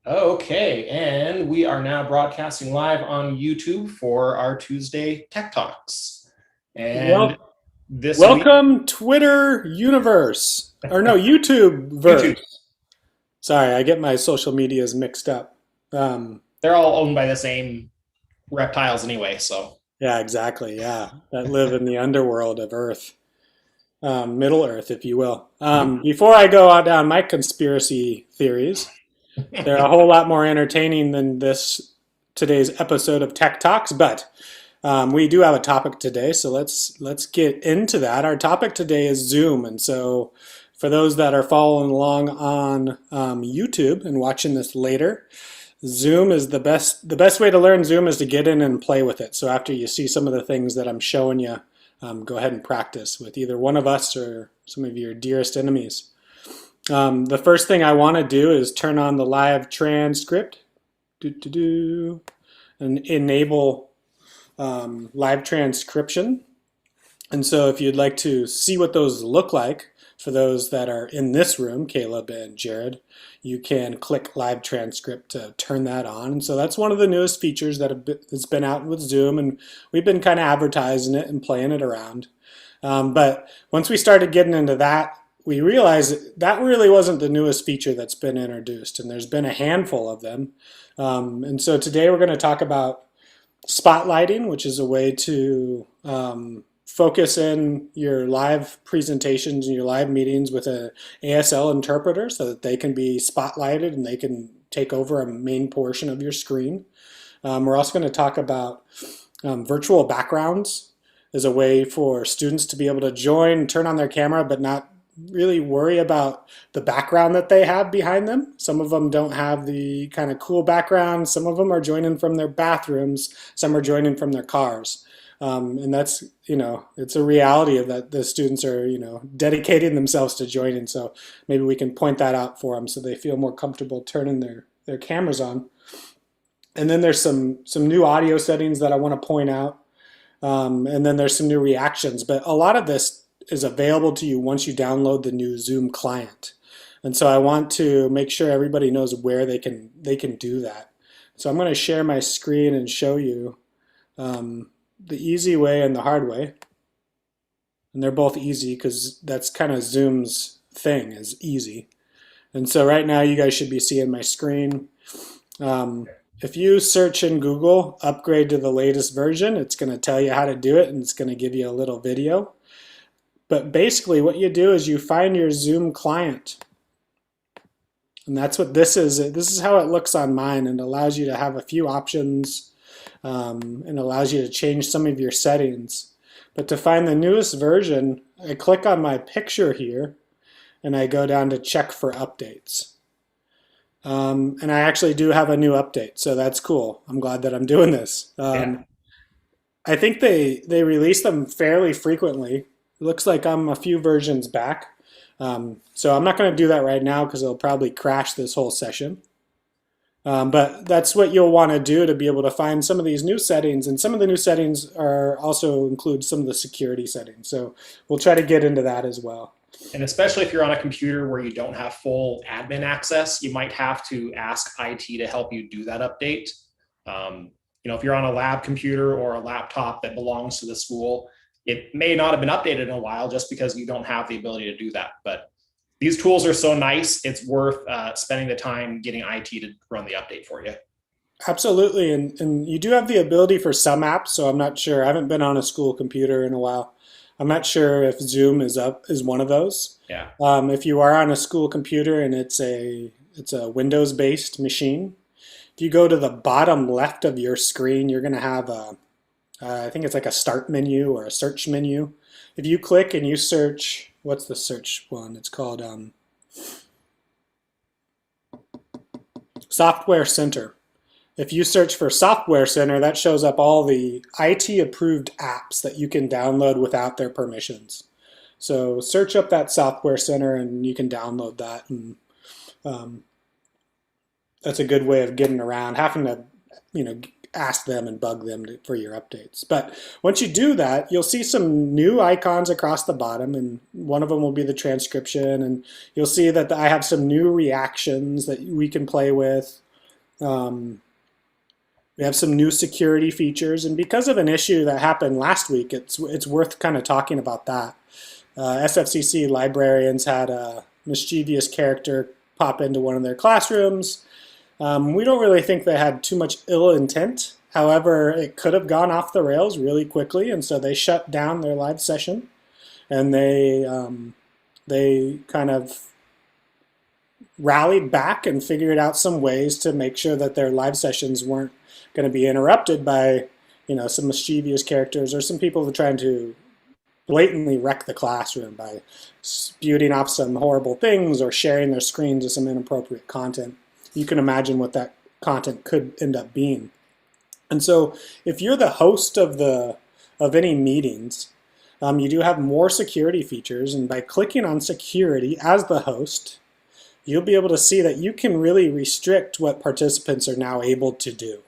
Okay, and we are now broadcasting live on YouTube for our Tuesday Tech Talks. And Well, this week, welcome Twitter universe, or no, YouTube verse. YouTube, Sorry, I get my social medias mixed up. Um, they're all owned by the same reptiles anyway, so yeah, exactly. Yeah, that live in the underworld of Earth, Middle Earth, if you will. Before I go out down my conspiracy theories, they're a whole lot more entertaining than this today's episode of Tech Talks, but we do have a topic today, so let's get into that. Our topic today is Zoom, and so for those that are following along on YouTube and watching this later, Zoom is the best. The best way to learn Zoom is to get in and play with it. So after you see some of the things that I'm showing you, go ahead and practice with either one of us or some of your dearest enemies. The first thing I want to do is turn on the live transcript, and enable live transcription. And so if you'd like to see what those look like for those that are in this room, Caleb and Jared, you can click live transcript to turn that on. And so that's one of the newest features that's been out with Zoom, and we've been kind of advertising it and playing it around. But once we started getting into that, we realized that really wasn't the newest feature that's been introduced, and there's been a handful of them. And so today we're going to talk about spotlighting, which is a way to focus in your live presentations and your live meetings with an ASL interpreter so that they can be spotlighted and they can take over a main portion of your screen. We're also going to talk about virtual backgrounds as a way for students to be able to join, turn on their camera, but not really worry about the background that they have behind them. Some of them don't have the kind of cool background. Some of them are joining from their bathrooms. Some are joining from their cars. And that's, it's a reality of that the students are, dedicating themselves to joining. So maybe we can point that out for them so they feel more comfortable turning their cameras on. And then there's some new audio settings that I want to point out. And then there's some new reactions. But a lot of this is available to you once you download the new Zoom client. And so I want to make sure everybody knows where they can do that. So I'm going to share my screen and show you the easy way and the hard way. And they're both easy because that's kind of Zoom's thing, is easy. And so right now you guys should be seeing my screen. If you search in Google, upgrade to the latest version, it's going to tell you how to do it, and it's going to give you a little video. But basically what you do is you find your Zoom client. And that's what this is. This is how it looks on mine, and allows you to have a few options and allows you to change some of your settings. But to find the newest version, I click on my picture here and I go down to check for updates. And I actually do have a new update, so that's cool. I'm glad that I'm doing this. yeah. I think they release them fairly frequently. It looks like I'm a few versions back. So I'm not going to do that right now because it'll probably crash this whole session. But that's what you'll want to do to be able to find some of these new settings. And some of the new settings are also include some of the security settings. So we'll try to get into that as well. And especially if you're on a computer where you don't have full admin access, you might have to ask IT to help you do that update. If you're on a lab computer or a laptop that belongs to the school, it may not have been updated in a while just because you don't have the ability to do that. But these tools are so nice, it's worth spending the time getting IT to run the update for you. Absolutely. And you do have the ability for some apps, so I'm not sure. I haven't been on a school computer in a while. I'm not sure if Zoom is one of those. Yeah. If you are on a school computer and it's a Windows-based machine, if you go to the bottom left of your screen, you're going to have I think it's like a start menu or a search menu. If you click and you search, what's the search one? It's called Software Center. If you search for Software Center, that shows up all the IT-approved apps that you can download without their permissions. So search up that Software Center and you can download that. And that's a good way of getting around having to, ask them and bug them for your updates. But once you do that, you'll see some new icons across the bottom, and one of them will be the transcription, and you'll see that I have some new reactions that we can play with. Um, we have some new security features, and because of an issue that happened last week, it's worth kind of talking about that. SFCC librarians had a mischievous character pop into one of their classrooms. We don't really think they had too much ill intent. However, it could have gone off the rails really quickly, and so they shut down their live session, and they kind of rallied back and figured out some ways to make sure that their live sessions weren't going to be interrupted by, some mischievous characters or some people who are trying to blatantly wreck the classroom by spewing off some horrible things or sharing their screens with some inappropriate content. You can imagine what that content could end up being. And so if you're the host of any meetings, you do have more security features, and by clicking on security as the host, you'll be able to see that you can really restrict what participants are now able to do.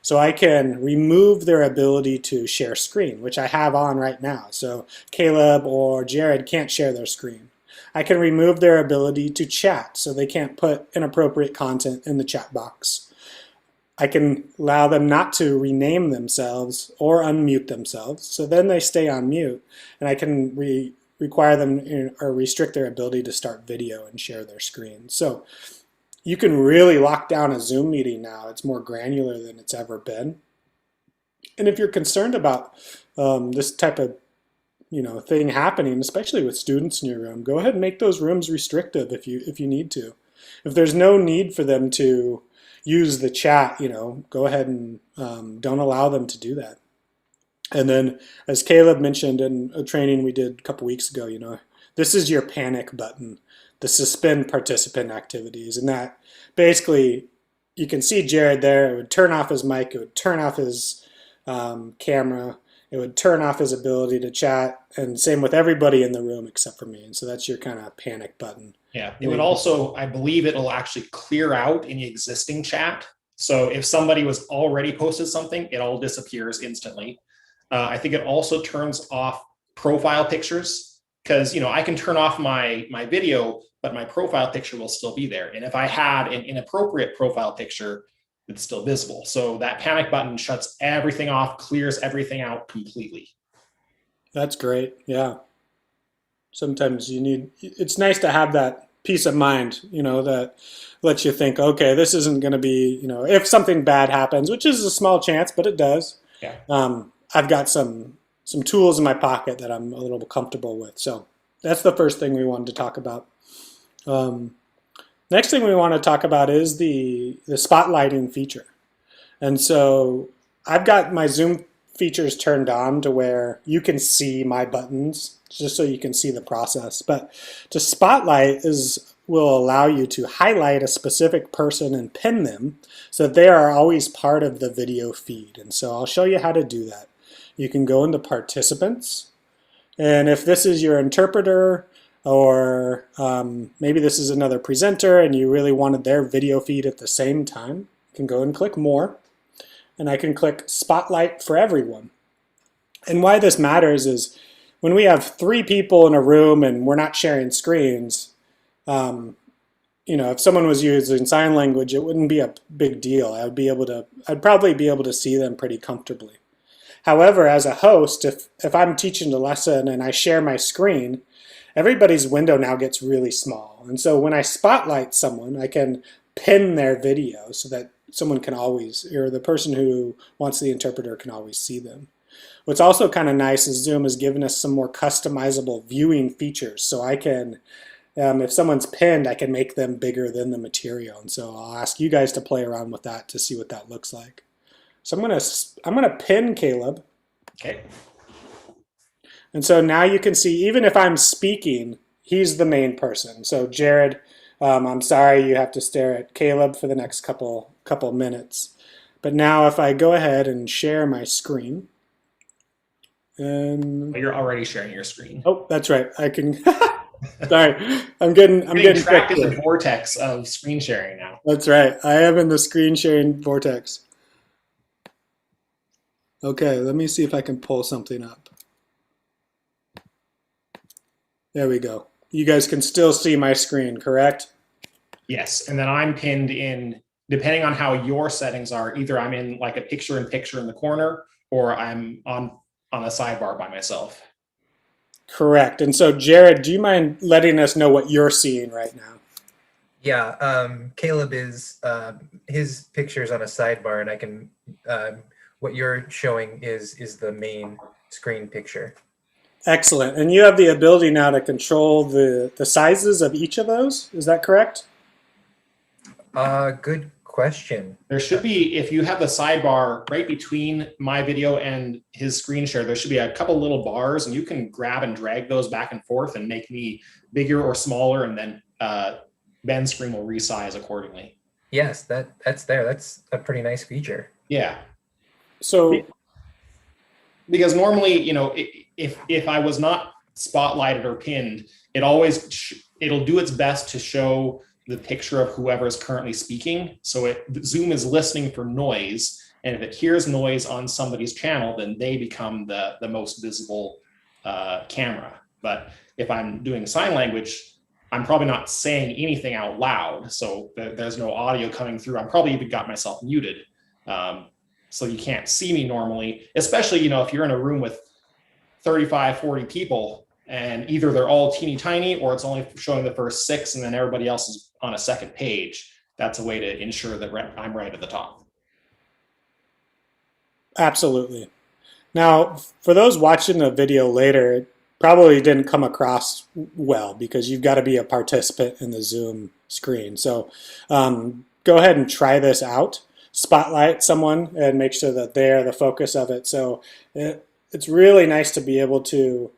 So I can remove their ability to share screen, which I have on right now. So Caleb or Jared can't share their screen. I can remove their ability to chat, so they can't put inappropriate content in the chat box. I can allow them not to rename themselves or unmute themselves, so then they stay on mute, and I can require them or restrict their ability to start video and share their screen. So you can really lock down a Zoom meeting now. It's more granular than it's ever been. And if you're concerned about this type of thing happening, especially with students in your room, go ahead and make those rooms restrictive if you need to. If there's no need for them to use the chat, go ahead and don't allow them to do that. And then, as Caleb mentioned in a training we did a couple weeks ago, this is your panic button, the suspend participant activities. And that basically, you can see Jared there. It would turn off his mic. It would turn off his camera. It would turn off his ability to chat. And same with everybody in the room except for me. And so that's your kind of panic button. Yeah, it would also, I believe it'll actually clear out any existing chat. So if somebody was already posted something, it all disappears instantly. I think it also turns off profile pictures because, I can turn off my video, but my profile picture will still be there. And if I had an inappropriate profile picture, it's still visible. So that panic button shuts everything off, clears everything out completely. That's great. Yeah. Sometimes it's nice to have that peace of mind, that lets you think, okay, this isn't going to be, if something bad happens, which is a small chance, but it does. Yeah. I've got some tools in my pocket that I'm a little comfortable with. So that's the first thing we wanted to talk about. Next thing we want to talk about is the spotlighting feature. And so I've got my Zoom features turned on to where you can see my buttons, just so you can see the process. But to spotlight will allow you to highlight a specific person and pin them so that they are always part of the video feed. And so I'll show you how to do that. You can go into participants, and if this is your interpreter, or maybe this is another presenter and you really wanted their video feed at the same time, you can go and click more, and I can click Spotlight for everyone. And why this matters is when we have 3 people in a room and we're not sharing screens, if someone was using sign language, it wouldn't be a big deal. I'd probably be able to see them pretty comfortably. However, as a host, if I'm teaching a lesson and I share my screen, everybody's window now gets really small. And so when I spotlight someone, I can pin their video so that someone can always, or the person who wants the interpreter can always see them. What's also kind of nice is Zoom has given us some more customizable viewing features. So I can, if someone's pinned, I can make them bigger than the material. And so I'll ask you guys to play around with that to see what that looks like. So I'm gonna pin Caleb. Okay. And so now you can see, even if I'm speaking, he's the main person. So Jared, I'm sorry you have to stare at Caleb for the next couple minutes. But now if I go ahead and share my screen, and you're already sharing your screen. Oh, that's right. I can. Sorry, I'm getting trapped in the vortex of screen sharing now. That's right. I am in the screen sharing vortex. Okay, let me see if I can pull something up. There we go. You guys can still see my screen, correct? Yes, and then I'm pinned in depending on how your settings are, either I'm in like a picture in picture in the corner or I'm on a sidebar by myself. Correct. And so, Jared, do you mind letting us know what you're seeing right now? Yeah, Caleb is his picture's on a sidebar, and I can what you're showing is the main screen picture. Excellent. And you have the ability now to control the sizes of each of those. Is that correct? Good question. There should be, if you have the sidebar right between my video and his screen share, there should be a couple little bars, and you can grab and drag those back and forth and make me bigger or smaller, and then Ben's screen will resize accordingly. Yes, that's there. That's a pretty nice feature. Yeah. So, because normally, you know, if I was not spotlighted or pinned, it'll do its best to show the picture of whoever is currently speaking. So Zoom is listening for noise, and if it hears noise on somebody's channel, then they become the most visible camera. But if I'm doing sign language, I'm probably not saying anything out loud, so there's no audio coming through. I'm probably even got myself muted, so you can't see me normally, especially, you know, if you're in a room with 35, 40 people, and either they're all teeny tiny or it's only showing the first 6 and then everybody else is on a second page. That's a way to ensure that I'm right at the top. absolutely. Now, for those watching the video later, it probably didn't come across well because you've got to be a participant in the Zoom screen. So go ahead and try this out. Spotlight someone and make sure that they're the focus of it. So it's really nice to be able to,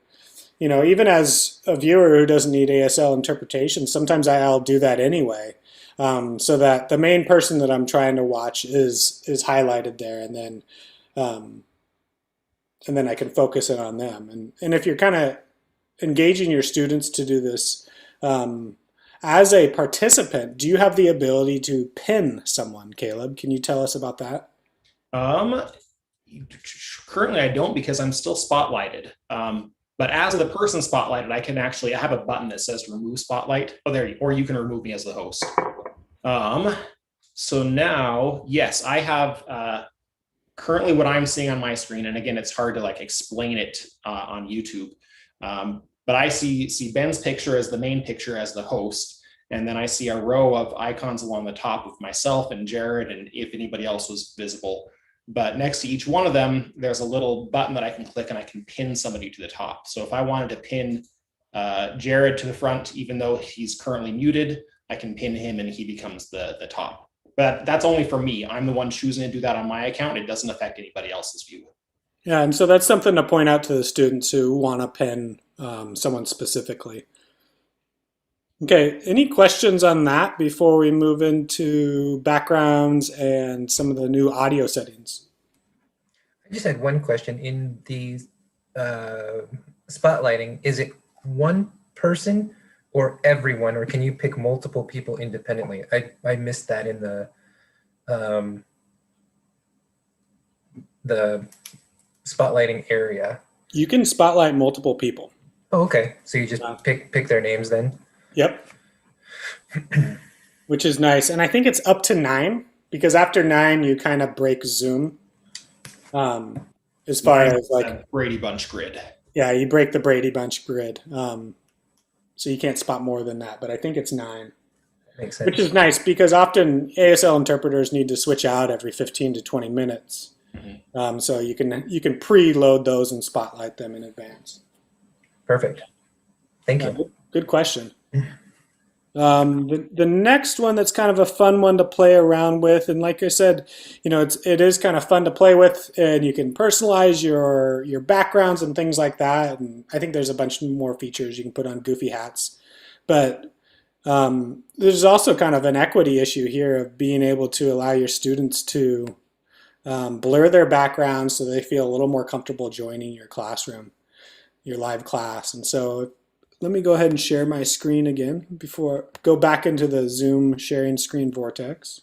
you know, even as a viewer who doesn't need ASL interpretation, sometimes I'll do that anyway, so that the main person that I'm trying to watch is highlighted there, and then I can focus it on them. And if you're kind of engaging your students to do this, as a participant, do you have the ability to pin someone, Caleb? Can you tell us about that? Currently I don't, because I'm still spotlighted. But as the person spotlighted, I have a button that says remove spotlight. Oh, there, or you can remove me as the host. So now, yes, I have currently what I'm seeing on my screen, and again, it's hard to like explain it on YouTube. But I see Ben's picture as the main picture as the host, and then I see a row of icons along the top of myself and Jared, and if anybody else was visible. But next to each one of them, there's a little button that I can click and I can pin somebody to the top. So if I wanted to pin Jared to the front, even though he's currently muted, I can pin him and he becomes the top. But that's only for me. I'm the one choosing to do that on my account. It doesn't affect anybody else's view. Yeah, and so that's something to point out to the students who want to pin someone specifically. Okay, any questions on that before we move into backgrounds and some of the new audio settings? I just had one question. In the spotlighting, is it one person or everyone, or can you pick multiple people independently? I missed that in the spotlighting area. You can spotlight multiple people. Oh, okay. So you just pick their names then? Yep. Which is nice. And I think it's up to 9, because after 9, you kind of break Zoom. As far as like Brady Bunch grid. Yeah, you break the Brady Bunch grid. So you can't spot more than that, but I think it's 9. Makes sense. Which is nice, because often ASL interpreters need to switch out every 15 to 20 minutes. Mm-hmm. So you can preload those and spotlight them in advance. Perfect. Thank you. Good question. The next one that's kind of a fun one to play around with, and like I said, you know, it is kind of fun to play with, and you can personalize your backgrounds and things like that. And I think there's a bunch more features you can put on Goofy hats, but there's also kind of an equity issue here of being able to allow your students to blur their backgrounds so they feel a little more comfortable joining your classroom, your live class. And so let me go ahead and share my screen again before go back into the Zoom sharing screen Vortex.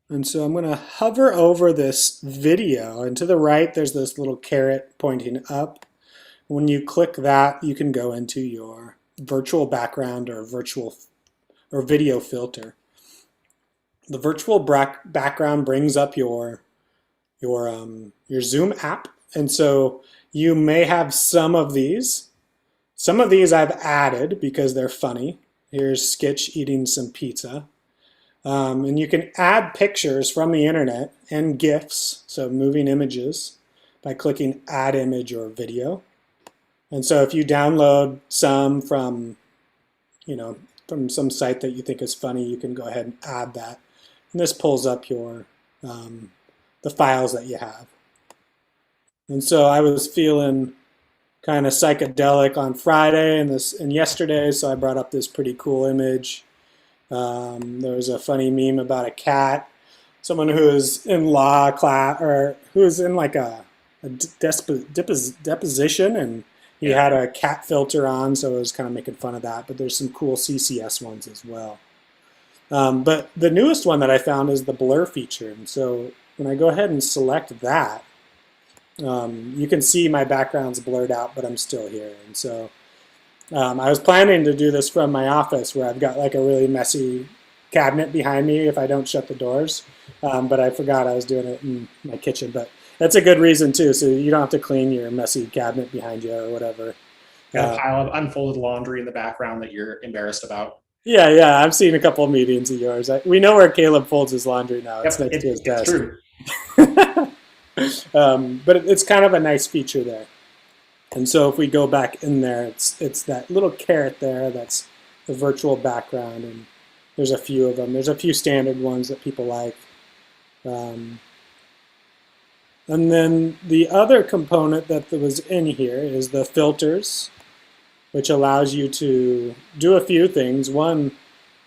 And so I'm going to hover over this video, and to the right there's this little caret pointing up. When you click that, you can go into your virtual background or virtual or video filter. The virtual background brings up your Zoom app, and so you may have some of these. Some of these I've added because they're funny. Here's Skitch eating some pizza. And you can add pictures from the internet and GIFs, so moving images, by clicking Add Image or Video. And so if you download some from, from some site that you think is funny, you can go ahead and add that. And this pulls up the files that you have. And so I was feeling kind of psychedelic on Friday and yesterday, so I brought up this pretty cool image. There was a funny meme about a cat, someone who is in law class or who is in like a deposition, and he had a cat filter on, so I was kind of making fun of that. But there's some cool CCS ones as well. But the newest one that I found is the blur feature, and so when I go ahead and select that, you can see my background's blurred out, but I'm still here. And so I was planning to do this from my office where I've got like a really messy cabinet behind me if I don't shut the doors. But I forgot I was doing it in my kitchen. But that's a good reason too, so you don't have to clean your messy cabinet behind you or whatever. Got a pile of unfolded laundry in the background that you're embarrassed about. Yeah, I've seen a couple of meetings of yours. We know where Caleb folds his laundry now. It's next to his desk. True. But it's kind of a nice feature there. And so if we go back in there, it's that little caret there that's the virtual background, and there's a few of them. There's a few standard ones that people like. And then the other component that was in here is the filters, which allows you to do a few things. One,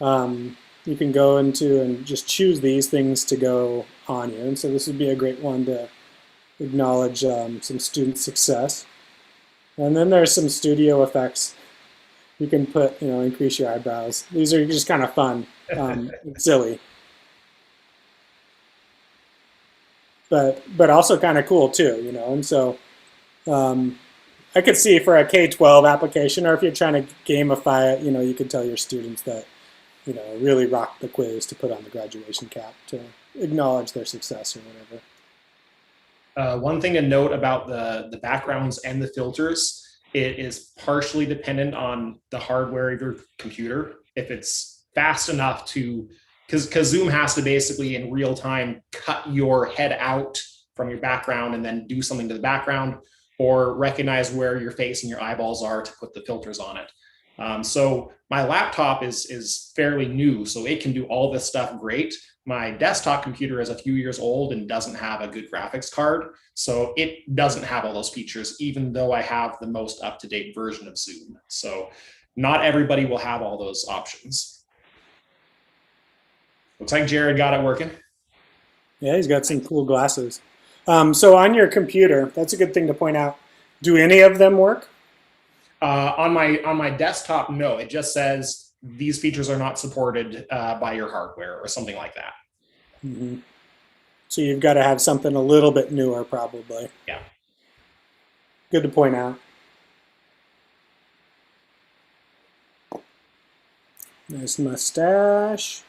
you can go into and just choose these things to go on you. And so this would be a great one to acknowledge some student success. And then there's some studio effects. You can put, increase your eyebrows. These are just kind of fun, silly. But also kind of cool too, And so I could see for a K-12 application, or if you're trying to gamify it, you could tell your students that, really rock the quiz to put on the graduation cap to acknowledge their success or whatever. One thing to note about the backgrounds and the filters, it is partially dependent on the hardware of your computer. If it's fast enough to, because Zoom has to basically in real time cut your head out from your background and then do something to the background, or recognize where your face and your eyeballs are to put the filters on it. So my laptop is fairly new, so it can do all this stuff great. My desktop computer is a few years old and doesn't have a good graphics card, so it doesn't have all those features, even though I have the most up-to-date version of Zoom. So not everybody will have all those options. Looks like Jared got it working. Yeah, he's got some cool glasses. So on your computer, that's a good thing to point out. Do any of them work? On my desktop, no. It just says these features are not supported by your hardware or something like that. Mm-hmm. So you've got to have something a little bit newer, probably. Yeah. Good to point out. Nice mustache.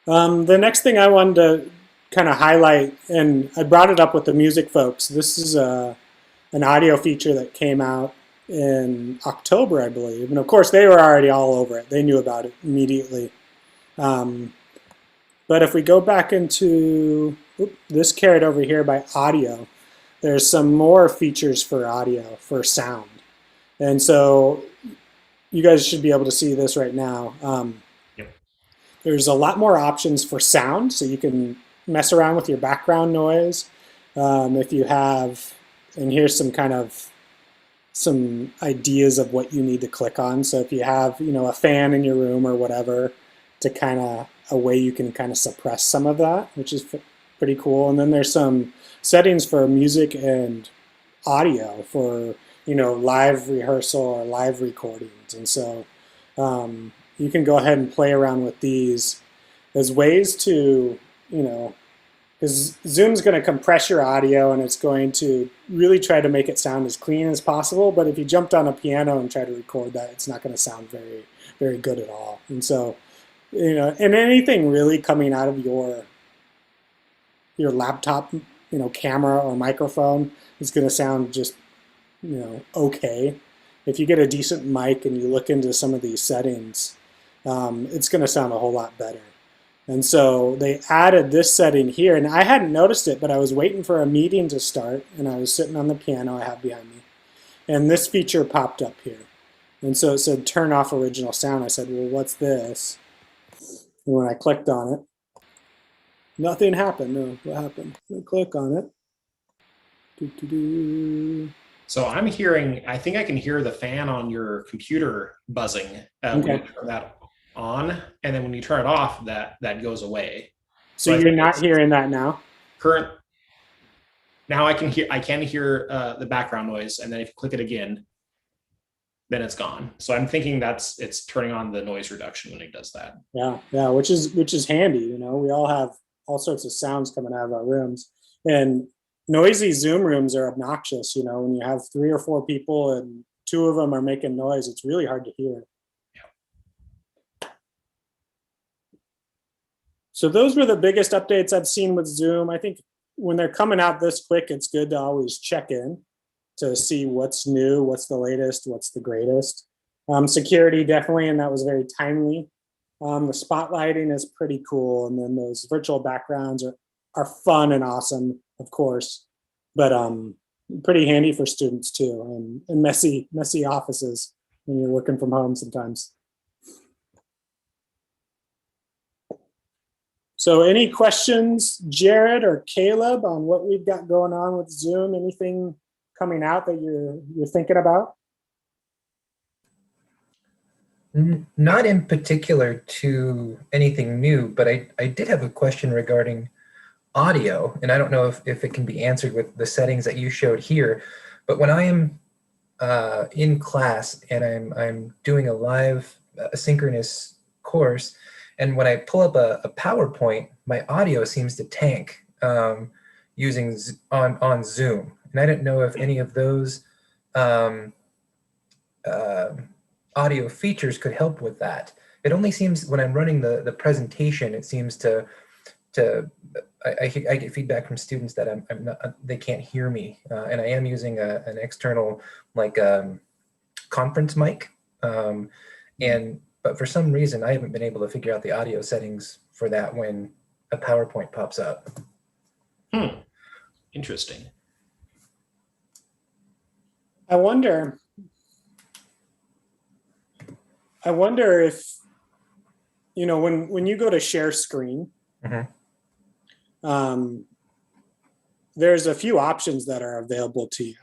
The next thing I wanted to kind of highlight, and I brought it up with the music folks. This is an audio feature that came out in October, I believe. And of course, they were already all over it. They knew about it immediately. But if we go back into this caret over here by audio, there's some more features for audio, for sound. And so you guys should be able to see this right now. There's a lot more options for sound, so you can mess around with your background noise. If you have, and here's some ideas of what you need to click on. So if you have, a fan in your room or whatever, to kind of a way you can kind of suppress some of that, which is pretty cool. And then there's some settings for music and audio for, live rehearsal or live recordings. And so you can go ahead and play around with these as ways to, because Zoom's going to compress your audio and it's going to really try to make it sound as clean as possible. But if you jumped on a piano and tried to record that, it's not going to sound very, very good at all. And so, and anything really coming out of your laptop, camera or microphone is going to sound just, okay. If you get a decent mic and you look into some of these settings, it's going to sound a whole lot better. And so they added this setting here, and I hadn't noticed it, but I was waiting for a meeting to start, and I was sitting on the piano I have behind me, and this feature popped up here. And so it said turn off original sound. I said, well, what's this? And when I clicked on it, nothing happened. No, what happened? I click on it. Doo-doo-doo. So I'm hearing, I think I can hear the fan on your computer buzzing when you turn that on, and then when you turn it off, that goes away. So you're not hearing that now? Now I can hear the background noise, and then if you click it again, then it's gone. So I'm thinking it's turning on the noise reduction when it does that. Yeah, which is handy. We all have all sorts of sounds coming out of our rooms, and noisy Zoom rooms are obnoxious. When you have 3 or 4 people and 2 of them are making noise, it's really hard to hear. Yeah. So those were the biggest updates I've seen with Zoom. I think when they're coming out this quick, it's good to always check in to see what's new, what's the latest, what's the greatest. Security, definitely, and that was very timely. The spotlighting is pretty cool, and then those virtual backgrounds are fun and awesome, of course, but pretty handy for students too, and messy offices when you're working from home sometimes. So any questions, Jared or Caleb, on what we've got going on with Zoom? Anything coming out that you're thinking about? Not in particular to anything new, but I did have a question regarding audio, and I don't know if it can be answered with the settings that you showed here, but when I am in class and I'm doing a live asynchronous course, and when I pull up a PowerPoint, my audio seems to tank using on Zoom, and I didn't know if any of those audio features could help with that. It only seems when I'm running the presentation, it seems to I get feedback from students that I'm not, they can't hear me, and I am using an external conference mic, but for some reason I haven't been able to figure out the audio settings for that when a PowerPoint pops up. Interesting. I wonder if when you go to share screen. Mm-hmm. There's a few options that are available to you.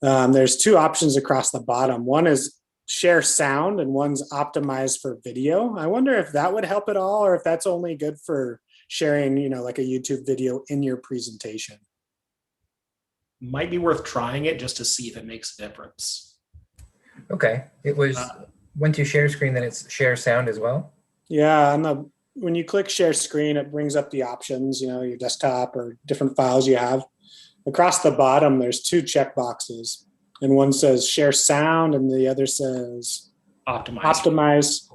There's 2 options across the bottom. One is share sound and one's optimized for video. I wonder if that would help at all, or if that's only good for sharing, like a YouTube video in your presentation. Might be worth trying it just to see if it makes a difference. Okay. It was once you share screen, then it's share sound as well? Yeah, when you click share screen, it brings up the options, your desktop or different files you have. Across the bottom, there's 2 check boxes, and one says share sound and the other says optimize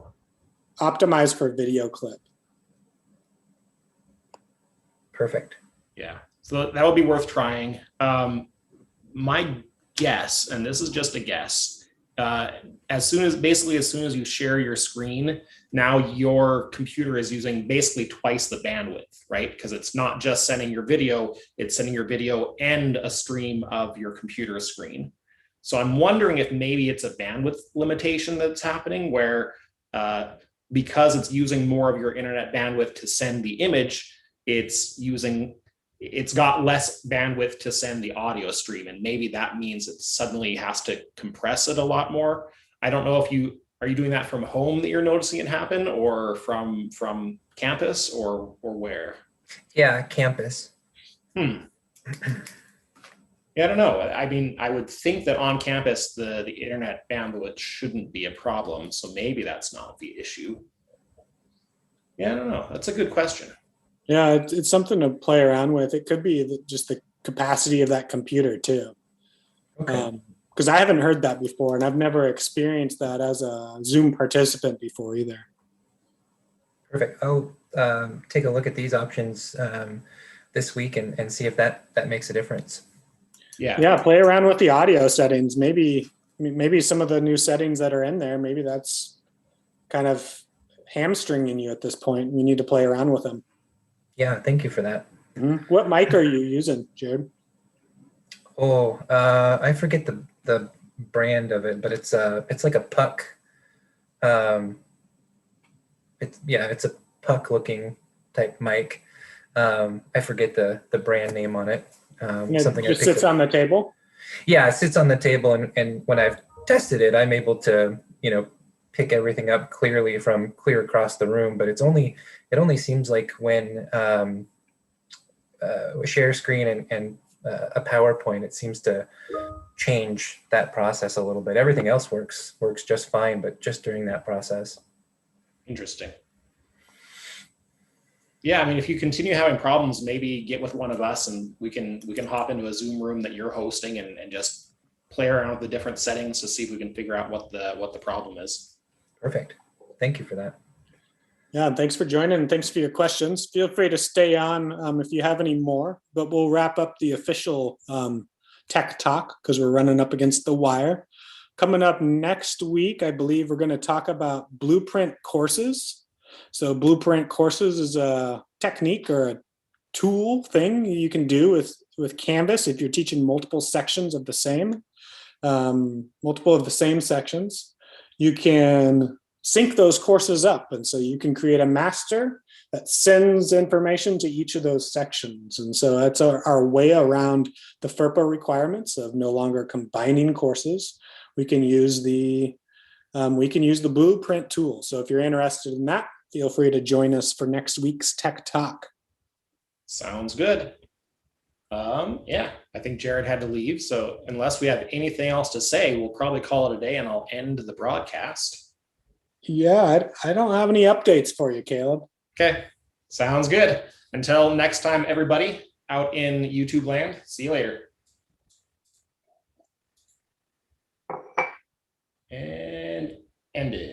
for video clip. Perfect. Yeah, so that would be worth trying. My guess, and this is just a guess, as soon as you share your screen, now your computer is using basically twice the bandwidth, right? Because it's not just sending your video, it's sending your video and a stream of your computer screen. So I'm wondering if maybe it's a bandwidth limitation that's happening where because it's using more of your internet bandwidth to send the image, it's got less bandwidth to send the audio stream, and maybe that means it suddenly has to compress it a lot more. I don't know if are you doing that from home that you're noticing it happen, or from campus, or where? Yeah, campus. Yeah, I don't know. I mean, I would think that on campus the internet bandwidth shouldn't be a problem, so maybe that's not the issue. Yeah, I don't know. That's a good question. Yeah, it's something to play around with. It could be just the capacity of that computer too. Okay, Because I haven't heard that before, and I've never experienced that as a Zoom participant before either. perfect. I'll take a look at these options this week and see if that makes a difference. Yeah. Yeah, play around with the audio settings. Maybe some of the new settings that are in there, maybe that's kind of hamstringing you at this point. You need to play around with them. Yeah, thank you for that. What mic are you using, Jared? Oh, I forget the brand of it, but it's like a puck. Um, it's a puck looking type mic. I forget the brand name on it. And it Something I just picked sits up. on the table. Yeah, it sits on the table, and when I've tested it, I'm able to pick everything up clearly from clear across the room. But it only seems like when a share screen and a PowerPoint, it seems to change that process a little bit. Everything else works just fine, but just during that process. Interesting. Yeah, I mean, if you continue having problems, maybe get with one of us and we can hop into a Zoom room that you're hosting and just play around with the different settings to see if we can figure out what the problem is. Perfect. Thank you for that. Yeah, and thanks for joining and thanks for your questions. Feel free to stay on if you have any more, but we'll wrap up the official tech talk because we're running up against the wire. Coming up next week, I believe we're going to talk about blueprint courses. So blueprint courses is a technique or a tool thing you can do with Canvas if you're teaching multiple sections of the same, multiple of the same sections. You can sync those courses up. And so you can create a master that sends information to each of those sections. And so that's our way around the FERPA requirements of no longer combining courses. We can use the blueprint tool. So if you're interested in that, feel free to join us for next week's Tech Talk. Sounds good. Yeah, I think Jared had to leave. So unless we have anything else to say, we'll probably call it a day and I'll end the broadcast. Yeah, I don't have any updates for you, Caleb. Okay, sounds good. Until next time, everybody out in YouTube land, see you later. And ended.